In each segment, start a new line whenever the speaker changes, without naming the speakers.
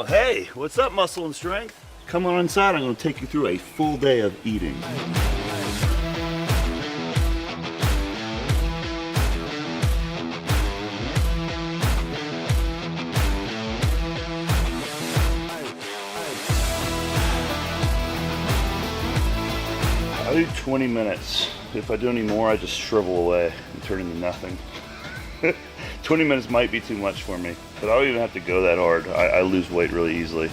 Oh, hey, what's up, Muscle and Strength? Come on inside, I'm gonna take you through a full day of eating. I do 20 minutes. If I do any more, I just shrivel away and turn into nothing. 20 minutes might be too much for me, but I don't even have to go that hard. I lose weight really easily.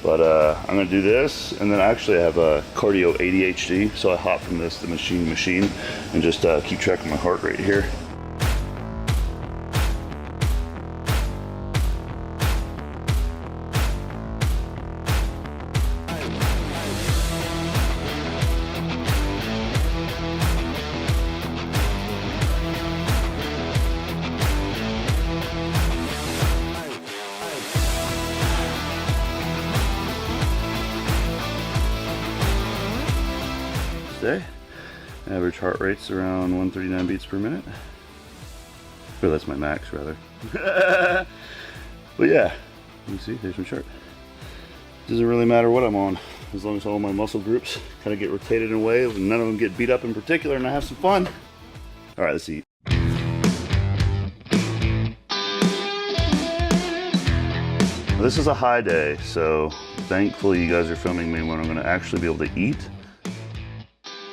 But I'm gonna do this, and then actually I have a cardio ADHD, so I hop from this to machine and just keep track of my heart rate here. Day. Average heart rate's around 139 beats per minute. Or that's my max, rather. But yeah, you can see, there's my chart. Doesn't really matter what I'm on, as long as all my muscle groups kind of get rotated in a way and none of them get beat up in particular, and I have some fun. All right, let's eat. This is a high day, so thankfully you guys are filming me when I'm going to actually be able to eat.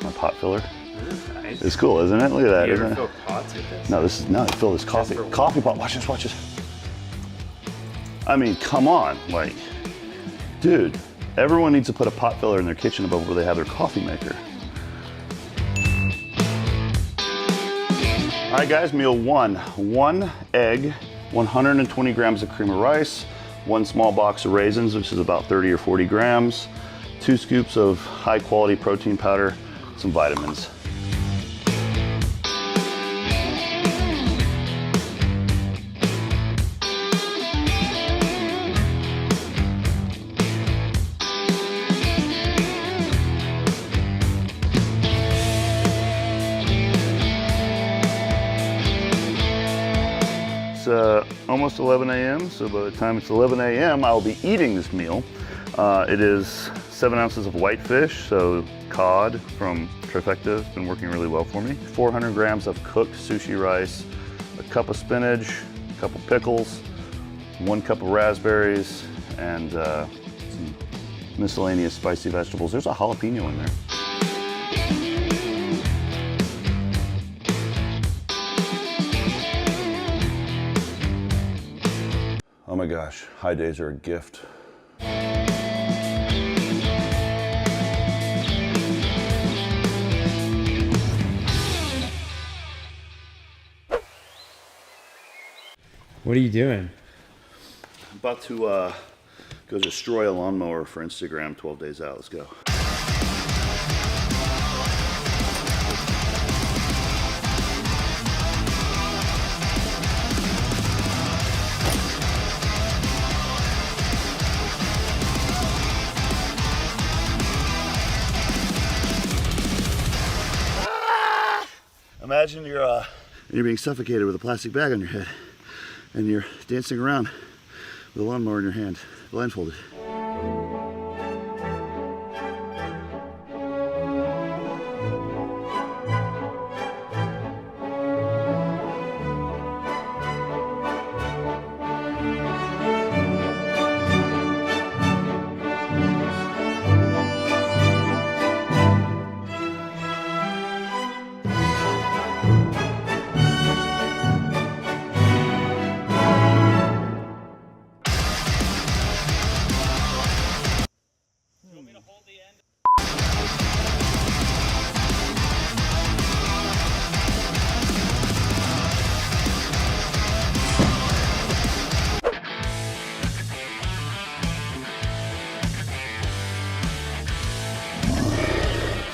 My pot filler.
This is nice.
It's cool, isn't it? Look at that.
You ever fill pots with this?
No, I fill this coffee pot. Watch this. I mean, come on, like, dude, everyone needs to put a pot filler in their kitchen above where they have their coffee maker. All right, guys, meal one. 1 egg, 120 grams of cream of rice, 1 small box of raisins, which is about 30 or 40 grams, 2 scoops of high quality protein powder, some vitamins. It's almost 11 a.m., so by the time it's 11 a.m., I'll be eating this meal. It is 7 ounces of whitefish, so cod from Trifecta has been working really well for me. 400 grams of cooked sushi rice, a cup of spinach, a couple pickles, 1 cup of raspberries, and some miscellaneous spicy vegetables. There's a jalapeno in there. Oh my gosh, high days are a gift.
What are you doing?
I'm about to go destroy a lawnmower for Instagram 12 days out. Let's go. Imagine you're being suffocated with a plastic bag on your head, and you're dancing around with a lawnmower in your hand, blindfolded.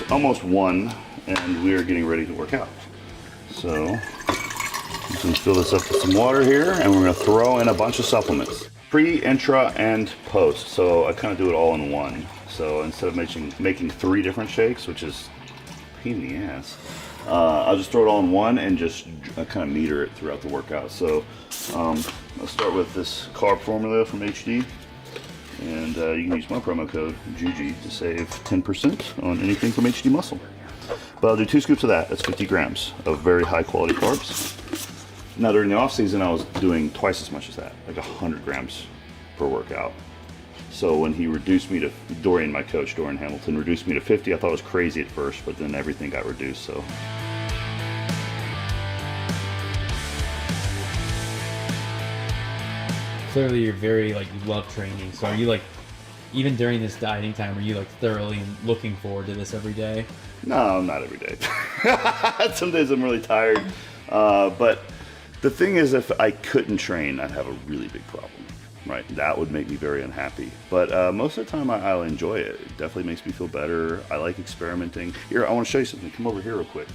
Almost 1, and we are getting ready to work out. So I'm just gonna fill this up with some water here, and we're gonna throw in a bunch of supplements. Pre, intra, and post. So I kind of do it all in one. So instead of making 3 different shakes, which is a pain in the ass, I'll just throw it all in one and just kind of meter it throughout the workout. So I'll start with this carb formula from HD. And you can use my promo code JUJI to save 10% on anything from HD Muscle. But I'll do 2 scoops of that. That's 50 grams of very high quality carbs. Now during the off season, I was doing twice as much as that, like 100 grams per workout. So when he reduced me to, Dorian, my coach, Dorian Hamilton, reduced me to 50, I thought it was crazy at first, but then everything got reduced, so.
Clearly you're very, like, you love training. So are you, like, even during this dieting time, are you, like, thoroughly looking forward to this every day?
No, not every day. Some days I'm really tired. But the thing is, if I couldn't train, I'd have a really big problem. Right, that would make me very unhappy. But most of the time, I'll enjoy it. It definitely makes me feel better. I like experimenting. Here, I want to show you something. Come over here real quick.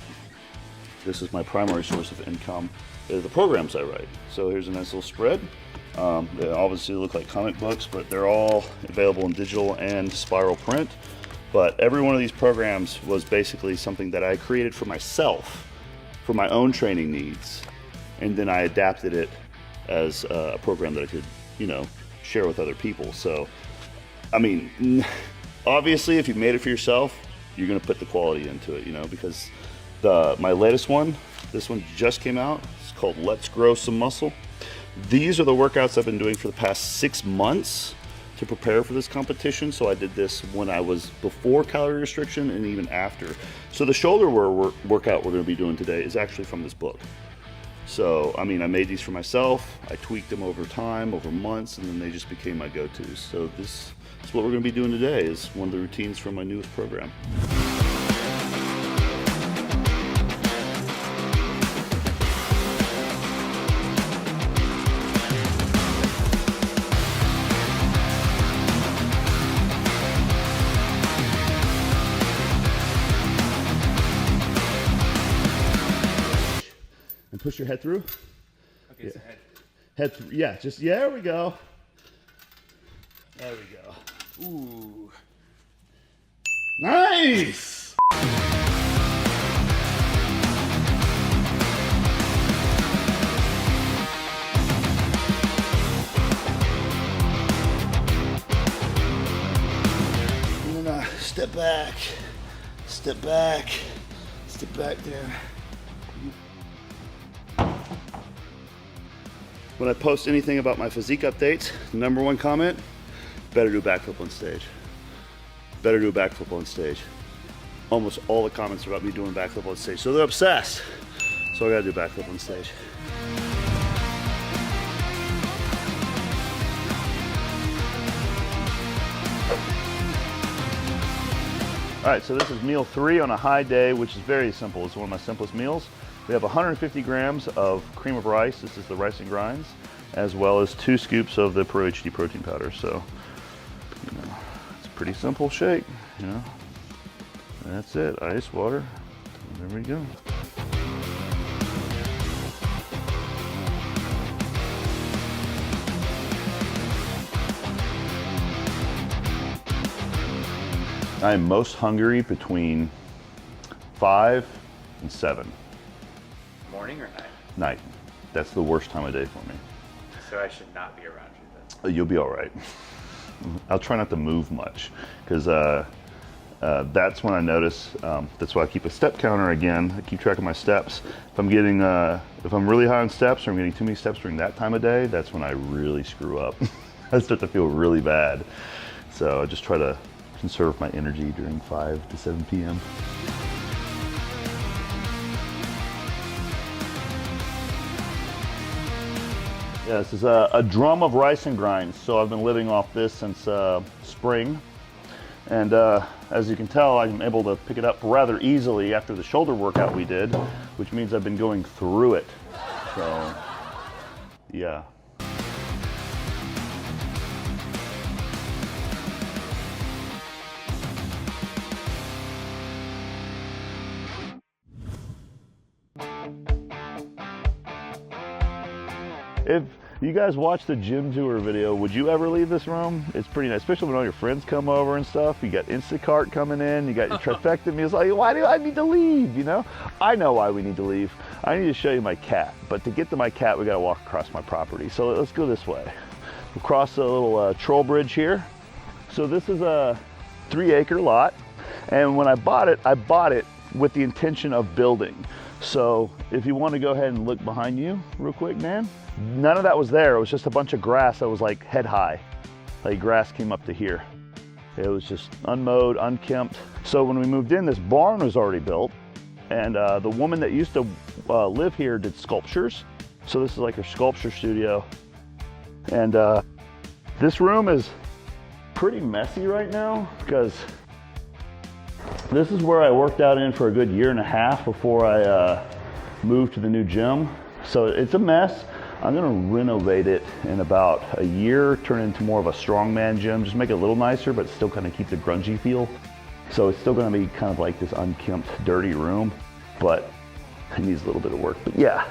This is my primary source of income. They're the programs I write. So here's a nice little spread. They obviously look like comic books, but they're all available in digital and spiral print. But every one of these programs was basically something that I created for myself, for my own training needs. And then I adapted it as a program that I could, you know, share with other people. So, I mean, obviously if you made it for yourself, you're gonna put the quality into it, you know, because my latest one, this one just came out. It's called Let's Grow Some Muscle. These are the workouts I've been doing for the past 6 months to prepare for this competition. So I did this when I was before calorie restriction and even after. So the shoulder workout we're gonna be doing today is actually from this book. So, I mean, I made these for myself, I tweaked them over time, over months, and then they just became my go-tos. So this is what we're gonna be doing today, is one of the routines from my newest program. And push your head through.
Okay,
Yeah.
so
Head through. Yeah, just, yeah, there we go. There we go.
ooh.
Nice! And then step back, step back, step back there. When I post anything about my physique updates, #1 comment, better do a backflip on stage. Better do a backflip on stage. Almost all the comments are about me doing a backflip on stage. So they're obsessed. So I gotta do a backflip on stage. All right, so this is meal 3 on a high day, which is very simple. It's one of my simplest meals. We have 150 grams of cream of rice. This is the rice and grinds, as well as 2 scoops of the Pro HD protein powder. So, you know, it's a pretty simple shake, you know. That's it, ice, water, there we go. I am most hungry between 5 and 7.
Morning or night?
Night. That's the worst time of day for me.
So I should not be around you then.
You'll be all right. I'll try not to move much, because that's when I notice. That's why I keep a step counter again. I keep track of my steps. If I'm getting, if I'm really high on steps, or I'm getting too many steps during that time of day, that's when I really screw up. I start to feel really bad. So I just try to conserve my energy during 5 to 7 p.m. Yeah, this is a drum of rice and grinds. So I've been living off this since spring. And as you can tell, I'm able to pick it up rather easily after the shoulder workout we did, which means I've been going through it. So, yeah. If you guys watch the gym tour video, would you ever leave this room? It's pretty nice, especially when all your friends come over and stuff. You got Instacart coming in, you got your trifecta meals. Like, why do I need to leave, you know? I know why we need to leave. I need to show you my cat, but to get to my cat, we gotta walk across my property. So let's go this way. We'll cross a little troll bridge here, So this is a 3-acre lot, and when I bought it with the intention of building. So if you want to go ahead and look behind you real quick, man, none of that was there. It was just a bunch of grass that was like head high. Like grass came up to here. It was just unmowed, unkempt. So when we moved in, this barn was already built, and the woman that used to live here did sculptures. So this is like her sculpture studio. And this room is pretty messy right now because this is where I worked out in for a good 1.5 years before I moved to the new gym. So it's a mess. I'm gonna renovate it in about a year, turn it into more of a strongman gym, just make it a little nicer, but still kind of keep the grungy feel. So it's still gonna be kind of like this unkempt, dirty room, but it needs a little bit of work. But yeah,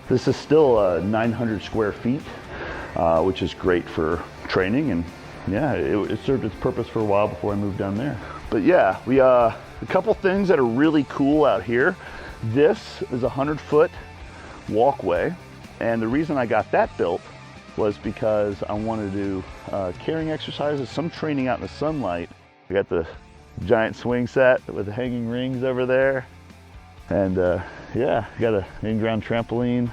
this is still 900 square feet, which is great for training. And yeah, it served its purpose for a while before I moved down there. But yeah, we a couple things that are really cool out here. This is a 100-foot walkway, and the reason I got that built was because I wanted to do carrying exercises, some training out in the sunlight. I got the giant swing set with the hanging rings over there, and yeah, I got an in-ground trampoline.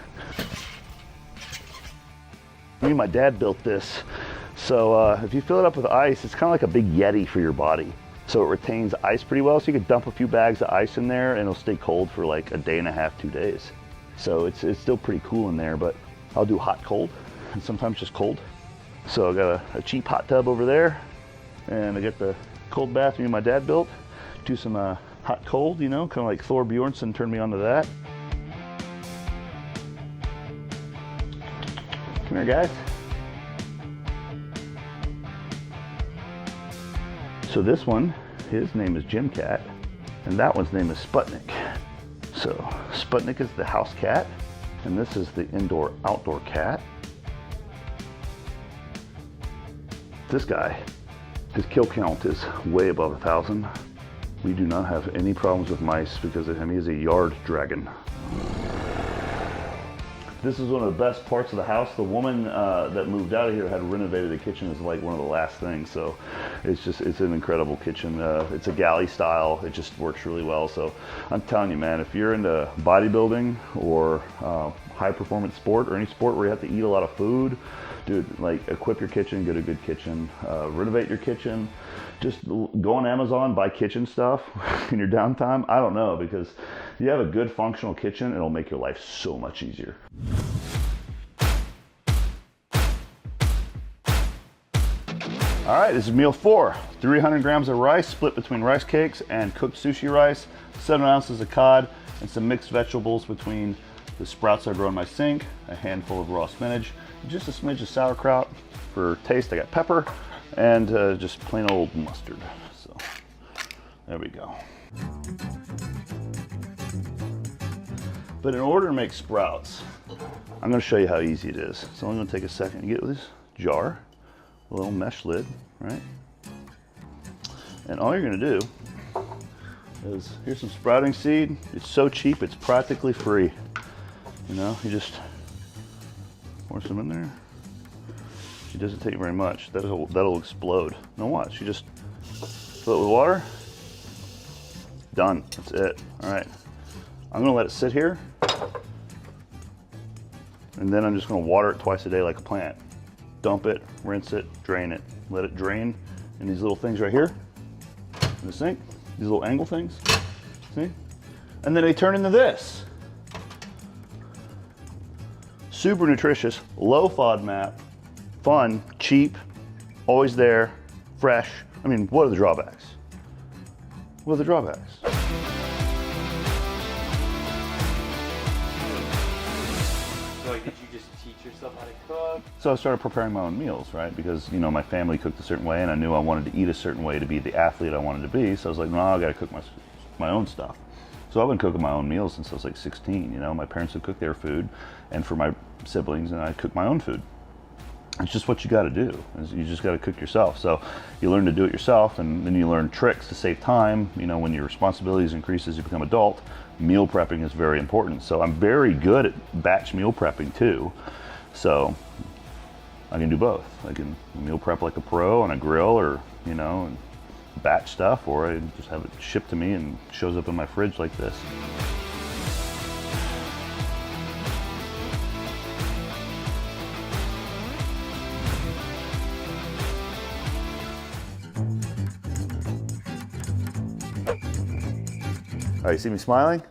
Me and my dad built this. So if you fill it up with ice, it's kind of like a big Yeti for your body. So it retains ice pretty well. So you could dump a few bags of ice in there and it'll stay cold for like a 1.5 days, 2 days. So it's still pretty cool in there, but I'll do hot, cold, and sometimes just cold. So I got a cheap hot tub over there, and I got the cold bath me and my dad built. Do some hot, cold, you know, kind of like Thor Bjornsson turned me onto that. Come here, guys. So this one, his name is Jim Cat, and that one's name is Sputnik. So Sputnik is the house cat, and this is the indoor-outdoor cat. This guy, his kill count is way above 1,000. We do not have any problems with mice because of him. He is a yard dragon. This is one of the best parts of the house. The woman that moved out of here had renovated the kitchen as like one of the last things. So it's an incredible kitchen. It's a galley style. It just works really well. So I'm telling you, man, if you're into bodybuilding or high performance sport or any sport where you have to eat a lot of food, dude, like equip your kitchen, get a good kitchen, renovate your kitchen. Just go on Amazon, buy kitchen stuff in your downtime. I don't know, because if you have a good functional kitchen, it'll make your life so much easier. All right, this is meal 4. 300 grams of rice split between rice cakes and cooked sushi rice, 7 ounces of cod, and some mixed vegetables between the sprouts I grow in my sink, a handful of raw spinach, just a smidge of sauerkraut. For taste, I got pepper, and just plain old mustard. So there we go. But in order to make sprouts, I'm going to show you how easy it is. It's only going to take a second to get this jar, a little mesh lid, right? And all you're going to do is, here's some sprouting seed. It's so cheap, it's practically free. You know, you just pour some in there. It doesn't take very much. That'll explode. Now watch, you just fill it with water. Done, that's it. All right, I'm gonna let it sit here, and then I'm just gonna water it twice a day like a plant. Dump it, rinse it, drain it. Let it drain in these little things right here in the sink, these little angle things, see? And then they turn into this. Super nutritious, low FODMAP, fun, cheap, always there, fresh. I mean, what are the drawbacks? What are the drawbacks?
So like, did you just teach yourself how to cook?
So I started preparing my own meals, right? Because, you know, my family cooked a certain way and I knew I wanted to eat a certain way to be the athlete I wanted to be. So I was like, no, I gotta cook my own stuff. So I've been cooking my own meals since I was like 16, you know. My parents would cook their food, and for my siblings, and I cook my own food. It's just what you gotta do, is you just gotta cook yourself. So you learn to do it yourself, and then you learn tricks to save time. You know, when your responsibilities increase as you become adult, meal prepping is very important. So I'm very good at batch meal prepping too. So I can do both. I can meal prep like a pro on a grill or you know, and batch stuff, or I just have it shipped to me and shows up in my fridge like this. All right, you see me smiling?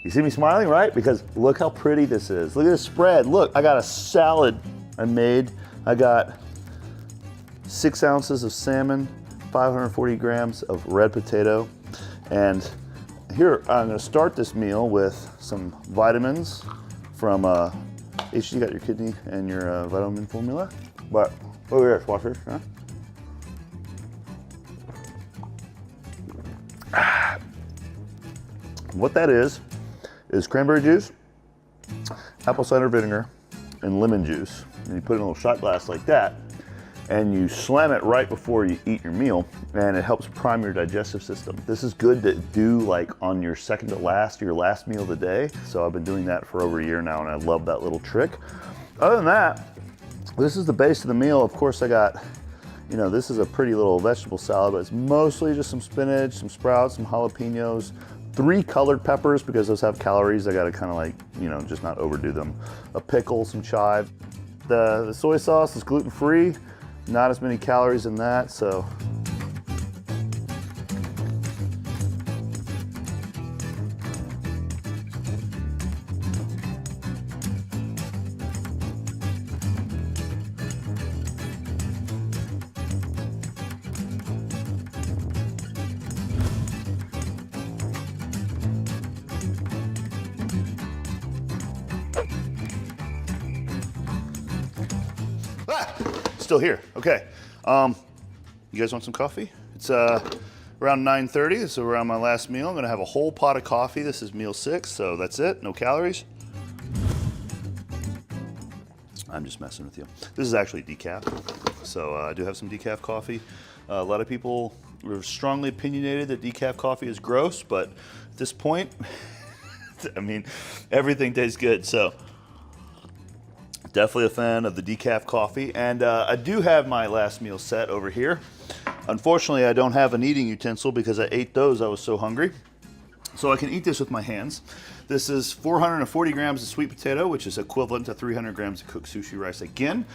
You see me smiling, right? Because look how pretty this is. Look at this spread. Look, I got a salad I made. I got 6 ounces of salmon, 540 grams of red potato. And here, I'm gonna start this meal with some vitamins from, H, you got your kidney and your vitamin formula. But, oh here, watch this, huh? What that is cranberry juice, apple cider vinegar, and lemon juice. And you put it in a little shot glass like that, and you slam it right before you eat your meal, and it helps prime your digestive system. This is good to do like on your second to last, your last meal of the day. So I've been doing that for over a year now, and I love that little trick. Other than that, this is the base of the meal. Of course, I got, you know, this is a pretty little vegetable salad, but it's mostly just some spinach, some sprouts, some jalapenos, 3 colored peppers because those have calories. I gotta kind of like, you know, just not overdo them. A pickle, some chive. The soy sauce is gluten-free, not as many calories in that, so. Still here. Okay. You guys want some coffee? It's around 9:30, so around my last meal. I'm gonna have a whole pot of coffee. This is meal 6, so that's it. No calories. I'm just messing with you. This is actually decaf, so I do have some decaf coffee. A lot of people are strongly opinionated that decaf coffee is gross, but at this point, I mean, everything tastes good. So. Definitely a fan of the decaf coffee, and I do have my last meal set over here. Unfortunately, I don't have an eating utensil because I ate those, I was so hungry. So I can eat this with my hands. This is 440 grams of sweet potato, which is equivalent to 300 grams of cooked sushi rice. Again,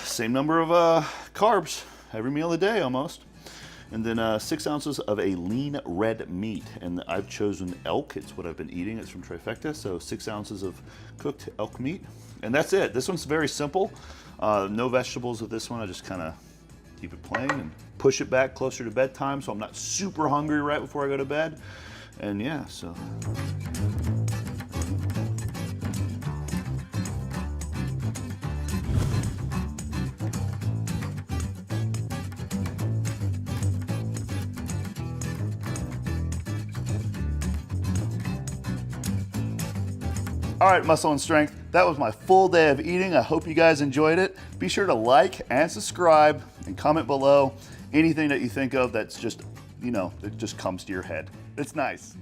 same number of carbs every meal of the day almost. And then 6 ounces of a lean red meat. And I've chosen elk, it's what I've been eating, it's from Trifecta. So 6 ounces of cooked elk meat. And that's it. This one's very simple. No vegetables with this one. I just kind of keep it plain and push it back closer to bedtime so I'm not super hungry right before I go to bed. And yeah, so. All right, Muscle and Strength, that was my full day of eating. I hope you guys enjoyed it. Be sure to like and subscribe and comment below anything that you think of that's just, you know, that just comes to your head. It's nice.